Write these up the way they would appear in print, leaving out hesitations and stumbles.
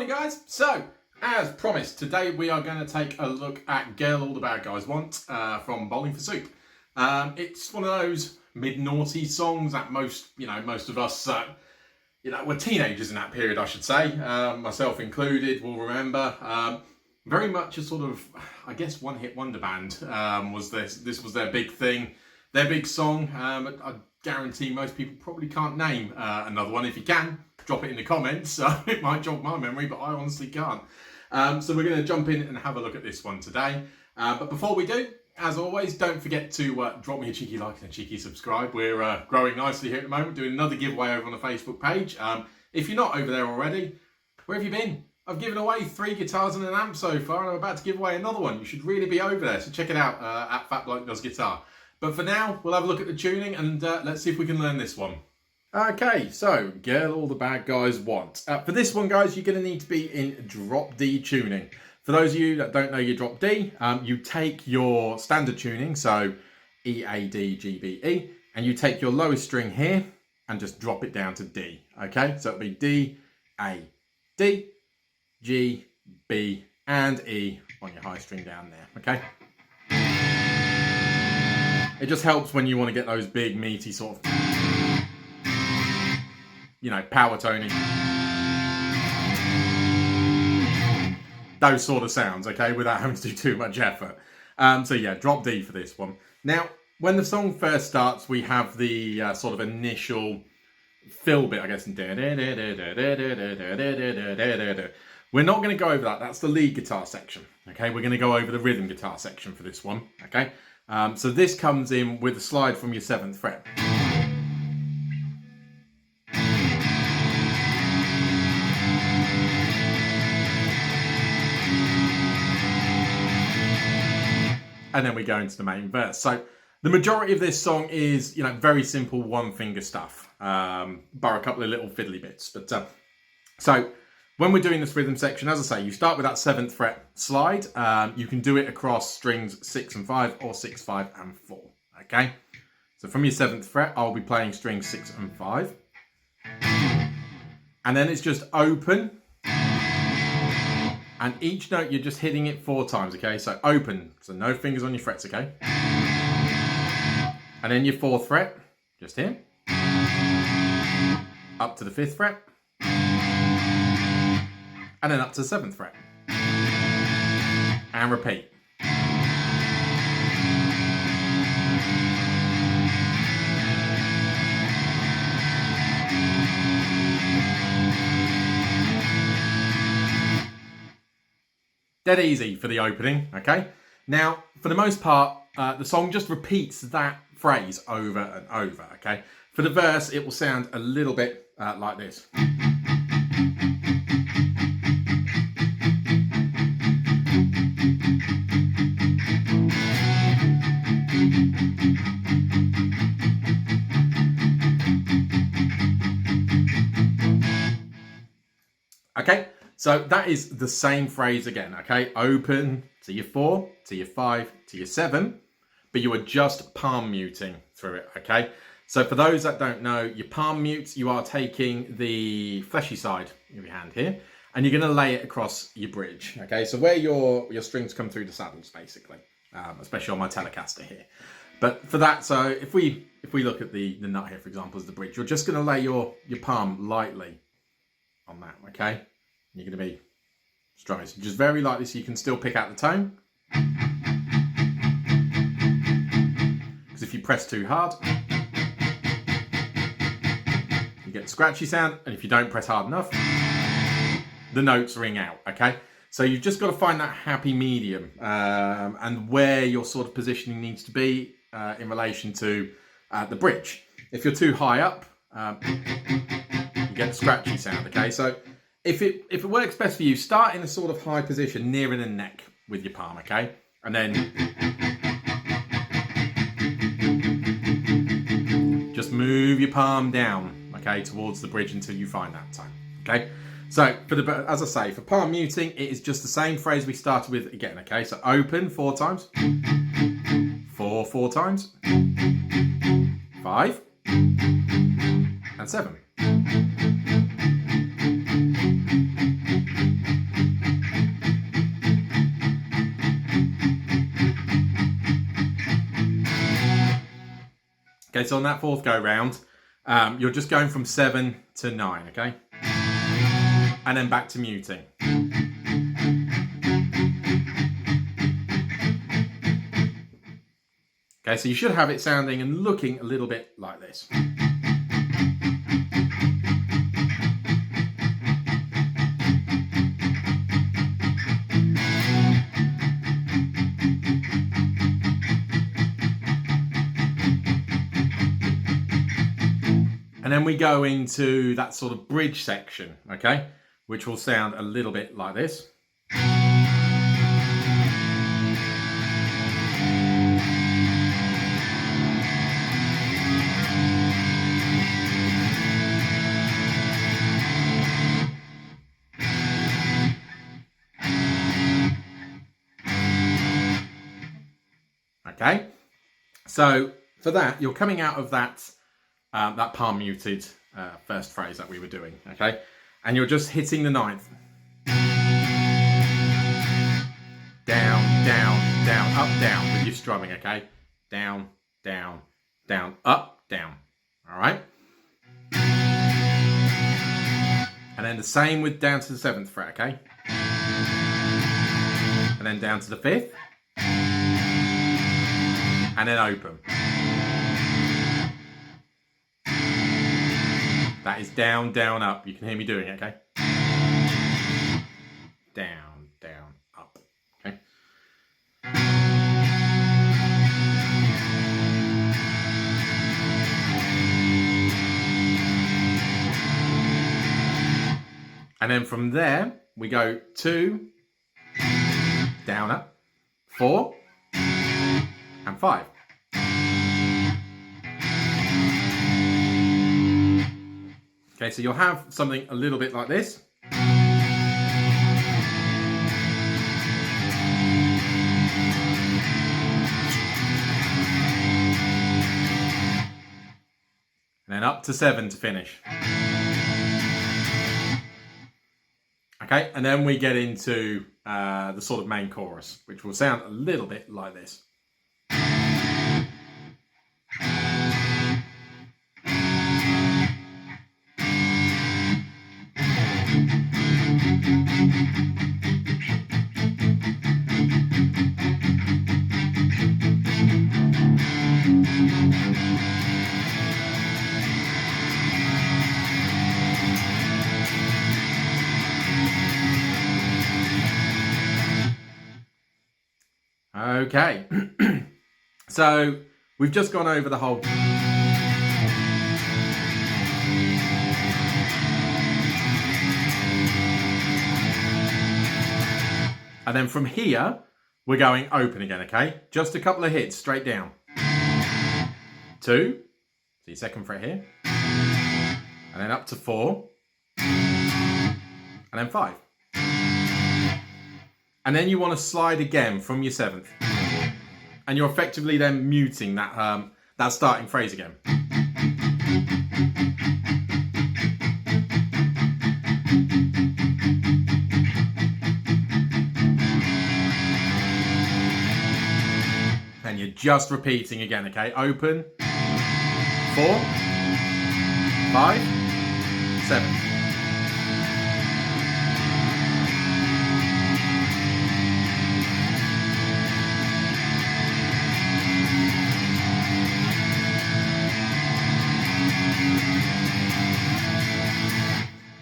Morning guys, so as promised today we are going to take a look at Girl All the Bad Guys Want from Bowling for Soup. It's one of those mid-noughties songs that most of us were teenagers in that period, I should say, myself included, will remember. Very much a sort of, I guess, one-hit wonder band. This was their big thing, their big song. I guarantee most people probably can't name another one. If you can, drop it in the comments. It might jog my memory, but I honestly can't. So we're going to jump in and have a look at this one today. But before we do, as always, don't forget to drop me a cheeky like and a cheeky subscribe. We're growing nicely here at the moment, doing another giveaway over on the Facebook page. If you're not over there already, where have you been? I've given away 3 guitars and an amp so far, and I'm about to give away another one. You should really be over there, so check it out at Fat Bloke Does Guitar. But for now, we'll have a look at the tuning and let's see if we can learn this one. Okay, so Girl All the Bad Guys Want. For this one, guys, you're going to need to be in drop D tuning. For those of you that don't know your drop D, you take your standard tuning, so E, A, D, G, B, E, and you take your lowest string here and just drop it down to D. Okay, so it'll be D, A, D, G, B, and E on your high string down there. Okay. It just helps when you want to get those big, meaty sort of, power toning. Those sort of sounds, okay, without having to do too much effort. So yeah, drop D for this one. Now, when the song first starts, we have the sort of initial fill bit, I guess. We're not going to go over that. That's the lead guitar section, okay? We're going to go over the rhythm guitar section for this one, okay? So this comes in with a slide from your 7th fret. And then we go into the main verse. So the majority of this song is, very simple one-finger stuff, bar a couple of little fiddly bits. But so when we're doing this rhythm section, as I say, you start with that 7th fret slide. You can do it across strings 6 and 5 or 6, 5 and 4. Okay. So from your 7th fret, I'll be playing strings 6 and 5, and then it's just open. And each note, you're just hitting it 4 times, okay? So open, so no fingers on your frets, okay? And then your 4th fret, just here. Up to the 5th fret. And then up to the 7th fret. And repeat. Dead easy for the opening, okay? Now, for the most part, the song just repeats that phrase over and over, okay? For the verse, it will sound a little bit like this. Okay? So that is the same phrase again, okay? Open to your 4, to your 5, to your 7, but you are just palm muting through it, okay? So for those that don't know, your palm mutes, you are taking the fleshy side of your hand here, and you're going to lay it across your bridge, okay? So where your strings come through the saddles, basically, especially on my Telecaster here. But for that, so if we look at the nut here, for example, as the bridge, you're just going to lay your palm lightly on that, okay? You're going to be strumming, so just very lightly so you can still pick out the tone. Because if you press too hard, you get the scratchy sound, and if you don't press hard enough, the notes ring out, okay? So you've just got to find that happy medium and where your sort of positioning needs to be in relation to the bridge. If you're too high up, you get the scratchy sound, okay? So if it works best for you, start in a sort of high position nearer the neck with your palm, okay? And then just move your palm down, okay, towards the bridge until you find that tone, okay? So as I say, for palm muting, it is just the same phrase we started with again, okay? So open 4 times, 4 4 times, 5, and 7. Okay, so on that fourth go round, you're just going from 7 to 9, okay? And then back to muting. Okay, so you should have it sounding and looking a little bit like this. And then we go into that sort of bridge section, okay, which will sound a little bit like this. Okay, so for that, you're coming out of that that palm muted first phrase that we were doing, okay, and you're just hitting the ninth. Down, down, down, up, down with your strumming, okay? Down, down, down, up, down, all right? And then the same with down to the 7th fret, okay? And then down to the 5th. And then open. That is down, down, up. You can hear me doing it, okay? Down, down, up, okay? And then from there, we go 2, down, up, 4, and 5. Okay, so you'll have something a little bit like this. And then up to 7 to finish. Okay, and then we get into the sort of main chorus, which will sound a little bit like this. Okay, so we've just gone over the whole. And then from here, we're going open again, okay? Just a couple of hits straight down. 2, so your 2nd fret here. And then up to 4. And then 5. And then you want to slide again from your 7th. And you're effectively then muting that, that starting phrase again. And you're just repeating again, okay? Open, 4, 5, 7.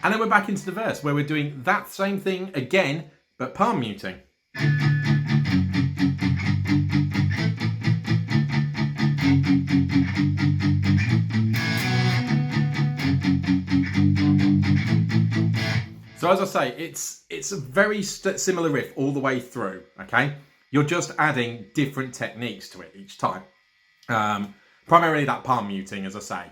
And then we're back into the verse where we're doing that same thing again, but palm muting. So as I say, it's a very similar riff all the way through, okay? You're just adding different techniques to it each time. Primarily that palm muting, as I say.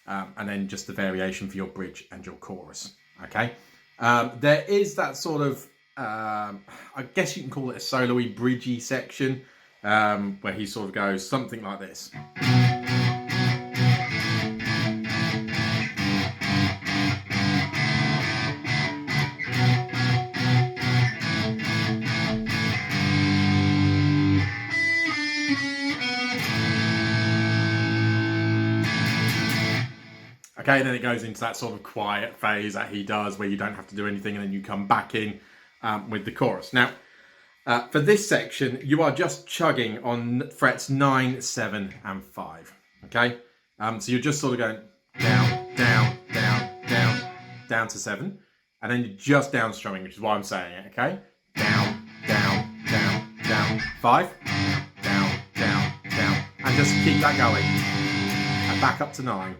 And then just the variation for your bridge and your chorus, okay? There is that sort of, I guess you can call it a solo-y, bridgey section, where he sort of goes something like this. Okay, and then it goes into that sort of quiet phase that he does where you don't have to do anything, and then you come back in with the chorus. Now, for this section, you are just chugging on frets 9, 7, and 5. Okay, so you're just sort of going down, down, down, down, down to 7, and then you're just down strumming, which is why I'm saying it. Okay, down, down, down, down, 5, down, down, down, and just keep that going, and back up to 9,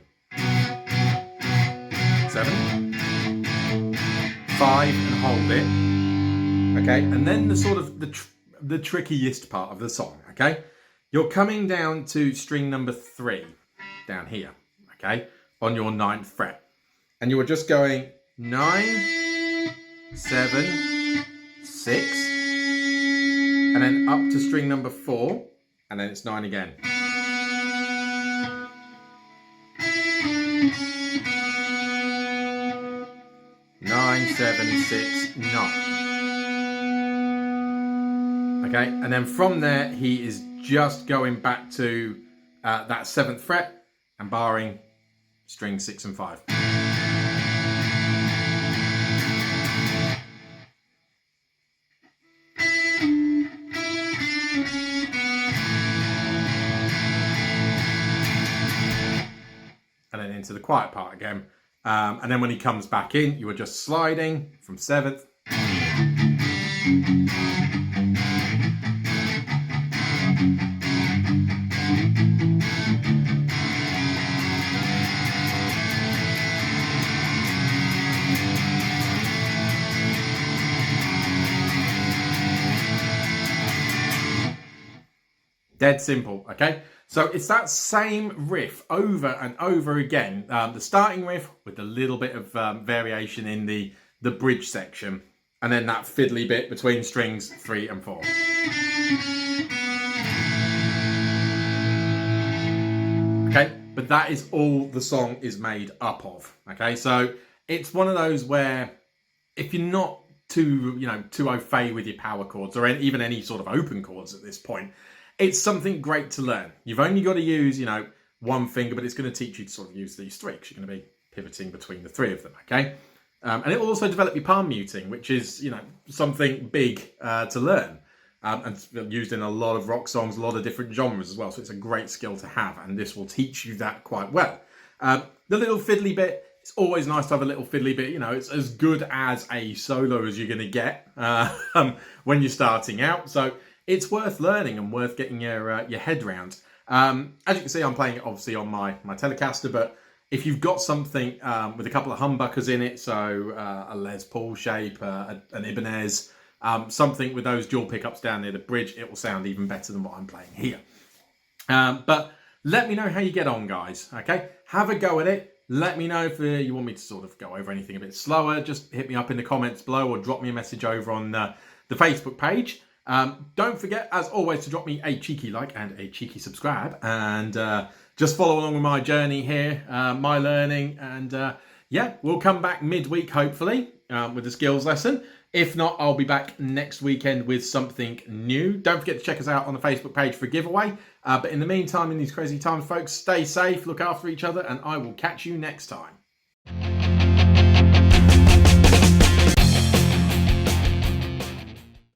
7, 5, and hold it. Okay, and then the sort of the trickiest part of the song. Okay, you're coming down to string number 3 down here. Okay, on your 9th fret, and you are just going 9, 7, 6, and then up to string number 4, and then it's 9 again. Nine, 7, 6, 9. Okay, and then from there he is just going back to that 7th fret and barring string 6 and 5. And then into the quiet part again. And then when he comes back in, you are just sliding from 7th. Dead simple, okay? So it's that same riff over and over again. The starting riff with a little bit of variation in the bridge section, and then that fiddly bit between strings 3 and 4. Okay, but that is all the song is made up of. Okay, so it's one of those where if you're not too au fait with your power chords or even any sort of open chords at this point, it's something great to learn. You've only got to use, one finger, but it's going to teach you to sort of use these 3 because you're going to be pivoting between the 3 of them, okay? And it will also develop your palm muting, which is, something big to learn. And it's used in a lot of rock songs, a lot of different genres as well. So it's a great skill to have, and this will teach you that quite well. The little fiddly bit, it's always nice to have a little fiddly bit. It's as good as a solo as you're going to get when you're starting out. So it's worth learning and worth getting your head round. As you can see, I'm playing it obviously on my Telecaster, but if you've got something with a couple of humbuckers in it, so a Les Paul shape, an Ibanez, something with those dual pickups down near the bridge, it will sound even better than what I'm playing here. But let me know how you get on, guys, okay? Have a go at it. Let me know if you want me to sort of go over anything a bit slower. Just hit me up in the comments below or drop me a message over on the Facebook page. Don't forget, as always, to drop me a cheeky like and a cheeky subscribe, and just follow along with my journey here, my learning, and yeah, we'll come back midweek, hopefully, with the skills lesson. If not, I'll be back next weekend with something new. Don't forget to check us out on the Facebook page for a giveaway. But in the meantime, in these crazy times, folks, stay safe, look after each other, and I will catch you next time.